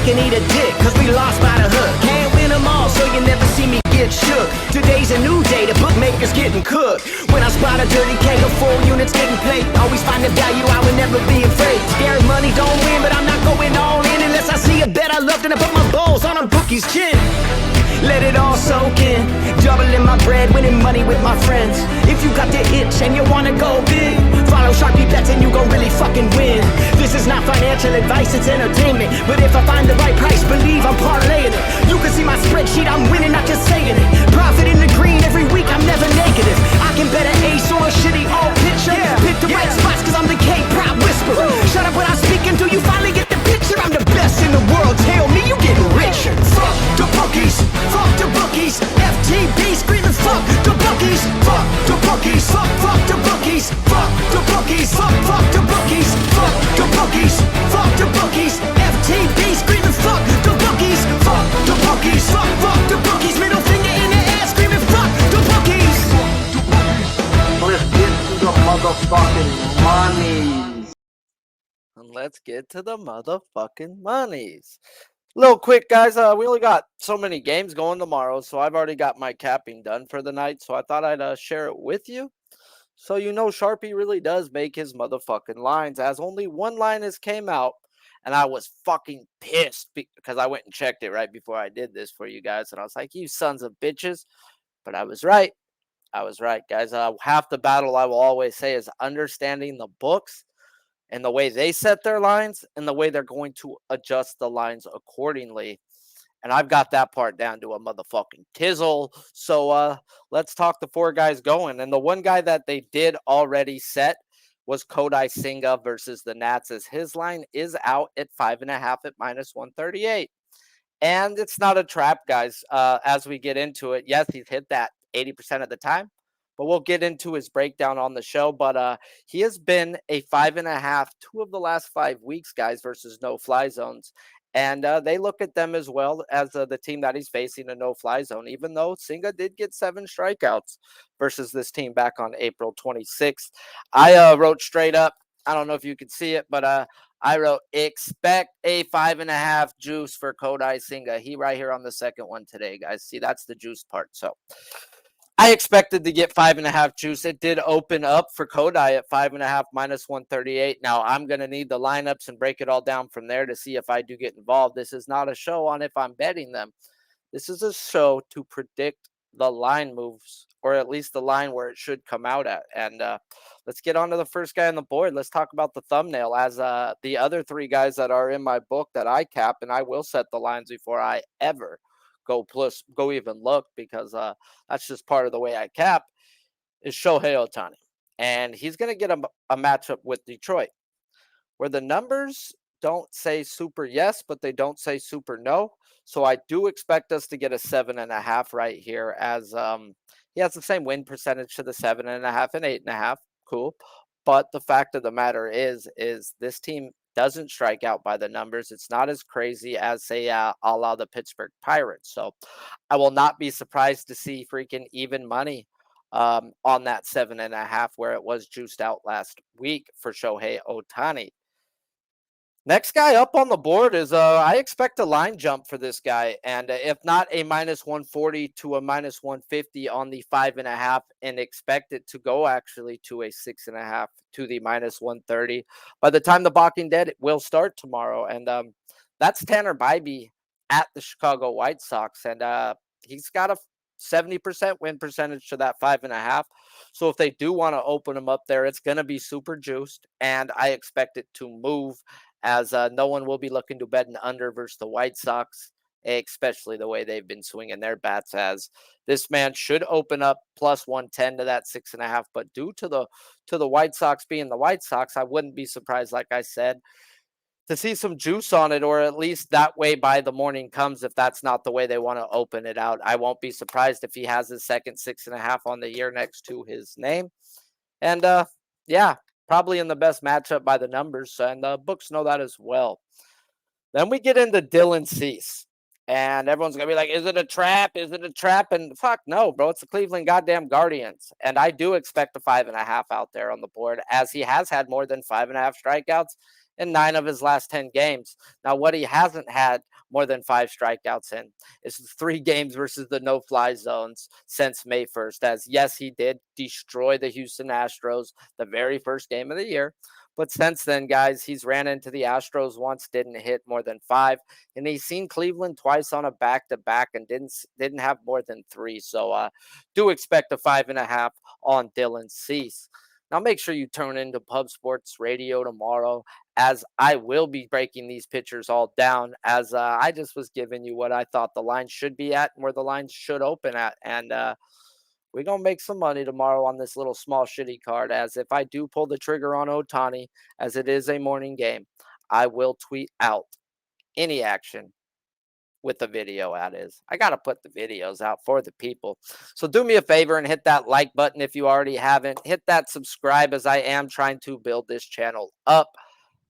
can eat a dick, cause we lost by the hook. Can't win them all, so you never see me get shook. Today's a new day, the bookmaker's getting cooked. When I spot a dirty keg of 4 units getting played, always find the value, I would never be afraid. Scared money don't win, but I'm not going all in unless I see a bet I love, then I put my balls on a bookie's chin. Let it all soak in, doubling my bread, winning money with my friends. If you got the itch and you wanna go big, follow SharpiesBets and you gon' really fucking win. This is not financial advice, it's entertainment. But if I find the right price, believe I'm parlaying it. You can see my spreadsheet, I'm winning, not just saying it. Profit in the green every week, I'm never negative. I can bet an ace or a shitty old picture. Pick the right spots cause I'm the K-pop whisperer. Shut up when I speak until you finally get the picture. I'm the best in the world, tell me you getting richer. Fuck the bookies, fuck the bookies. FTB screaming fuck the bookies. Fuck the bookies, fuck the bookies. Fuck the bookies, fuck the bookies. Fuck the bookies, fuck the bookies. FTB screaming fuck the bookies. Fuck the bookies, fuck the bookies. Middle finger in the air screaming fuck the bookies. Let's get to the motherfucking monies. And let's get to the motherfucking monies. Real quick, guys, we only got so many games going tomorrow, so I've already got my capping done for the night, so I thought I'd share it with you. So you know Sharpie really does make his motherfucking lines, as only one line has came out, and I was fucking pissed because I went and checked it right before I did this for you guys, and I was like, you sons of bitches. But I was right. I was right, guys. Half the battle, I will always say, is understanding the books and the way they set their lines and the way they're going to adjust the lines accordingly. And I've got that part down to a motherfucking tizzle. So let's talk the 4 guys going. And the one guy that they did already set was Kodai Senga versus the Nats, as his line is out at 5.5 at -138. And it's not a trap, guys. As we get into it, yes, he's hit that 80% of the time, but we'll get into his breakdown on the show. But he has been a 5.5 2 of the last 5 weeks, guys, versus no-fly zones. And they look at them as well as the team that he's facing, a no-fly zone, even though Senga did get 7 strikeouts versus this team back on April 26th. I wrote straight up, I don't know if you can see it, but I wrote, expect a 5.5 juice for Kodai Senga. He right here on the second one today, guys. See, that's the juice part. So I expected to get 5.5 juice. It did open up for Kodai at 5.5 -138. Now I'm going to need the lineups and break it all down from there to see if I do get involved. This is not a show on if I'm betting them. This is a show to predict the line moves, or at least the line where it should come out at. And let's get on to the first guy on the board. Let's talk about the thumbnail, as the other 3 guys that are in my book that I cap, and I will set the lines before I ever go even look, because that's just part of the way I cap, is Shohei Ohtani. And he's going to get a matchup with Detroit, where the numbers don't say super yes, but they don't say super no. So I do expect us to get a 7.5 right here, as he has the same win percentage to the 7.5 and 8.5. Cool. But the fact of the matter is this team doesn't strike out by the numbers. It's not as crazy as, say, a la the Pittsburgh Pirates. So I will not be surprised to see freaking even money on that 7.5, where it was juiced out last week for Shohei Ohtani. Next guy up on the board is, I expect a line jump for this guy. And if not a -140 to a -150 on the 5.5, and expect it to go actually to a 6.5 to the -130. By the time the Walking Dead will start tomorrow. And that's Tanner Bybee at the Chicago White Sox. And he's got a 70% win percentage to that 5.5. So if they do want to open him up there, it's going to be super juiced. And I expect it to move, as no one will be looking to bet an under versus the White Sox, especially the way they've been swinging their bats, as this man should open up +110 to that 6.5. But due to the White Sox being the White Sox, I wouldn't be surprised, like I said, to see some juice on it, or at least that way by the morning comes, if that's not the way they want to open it out. I won't be surprised if he has his second 6.5 on the year next to his name. And yeah, probably in the best matchup by the numbers, and the books know that as well. Then we get into Dylan Cease, and everyone's going to be like, is it a trap? Is it a trap? And fuck no, bro. It's the Cleveland goddamn Guardians. And I do expect a 5.5 out there on the board, as he has had more than 5.5 strikeouts in 9 of his last 10 games. Now, what he hasn't had more than 5 strikeouts in. It's 3 games versus the no-fly zones since May 1st. As yes, he did destroy the Houston Astros the very first game of the year. But since then, guys, he's ran into the Astros once, didn't hit more than 5, and he's seen Cleveland twice on a back-to-back and didn't have more than 3. So do expect a 5.5 on Dylan Cease. Now make sure you tune into Pub Sports Radio tomorrow, as I will be breaking these pitchers all down, as I just was giving you what I thought the line should be at and where the line should open at. And we're going to make some money tomorrow on this little small shitty card, as if I do pull the trigger on Ohtani, as it is a morning game, I will tweet out any action with the video. That is, I got to put the videos out for the people. So do me a favor and hit that like button if you already haven't. Hit that subscribe, as I am trying to build this channel up.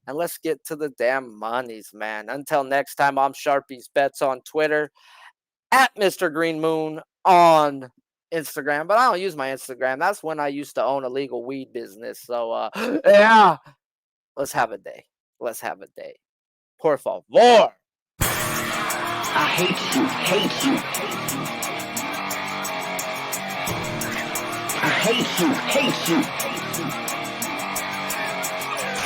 And let's get to the damn monies, man. Until next time, I'm SharpiesBets on Twitter, at Mr. Green Moon on Instagram, but I don't use my Instagram. That's when I used to own a legal weed business. So yeah, let's have a day. Let's have a day. Por favor. I hate you, hate you. I hate you, hate you.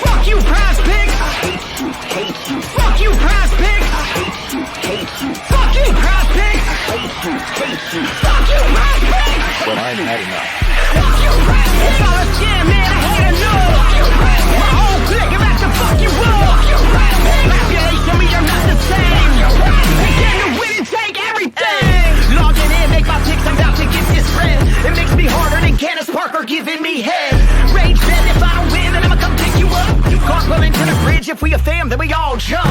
Fuck you, prize pig. I hate you, hate you. Fuck you, prize pig. I hate you, hate you. Fuck you, prize pig. I hate you, hate you. Fuck you, prize pig. But I've had enough. Fuck you, prize pig. It's all a scam, man. I had enough. Fuck you, prize pig. My whole clique about to fuck you up. Fuck you, prize pig. Population, we are not the same. Fuck you, prize pig. They came to win and take everything. Logging in, make my picks. I'm about to get this red. It makes me harder than Candace Parker giving me head. Rage said if I don't win, then I'ma come pick you up. Cartwheel into the bridge, if we a fam, then we all jump.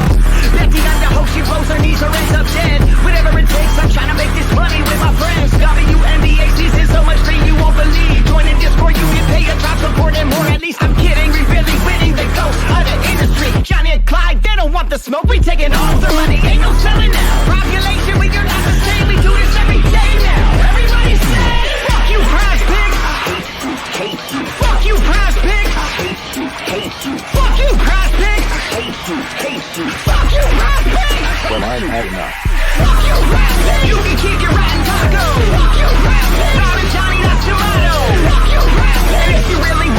Becky got the hope, she rolls her knees or ends up dead. Whatever it takes, I'm trying to make this money with my friends. WNBA season, so much fame you won't believe. Join in Discord, you can pay a drop support and more. At least I'm kidding, we really winning the ghost of the industry. Johnny and Clyde, they don't want the smoke, we taking all the money, ain't no selling now. Population, we are not the same, we do this every day now. Everybody say, fuck you, prize pig. I hate you, fuck you, prize pig. I hate you, hate you. Fuck you, prize pig. I hate you, hate you. Fuck you, prize pig. But I've had enough. Fuck you, prize pig. You can keep your rotten taco. Fuck you, prize pig. Robin Johnny, that's tomato. Fuck you, prize pig. And if you really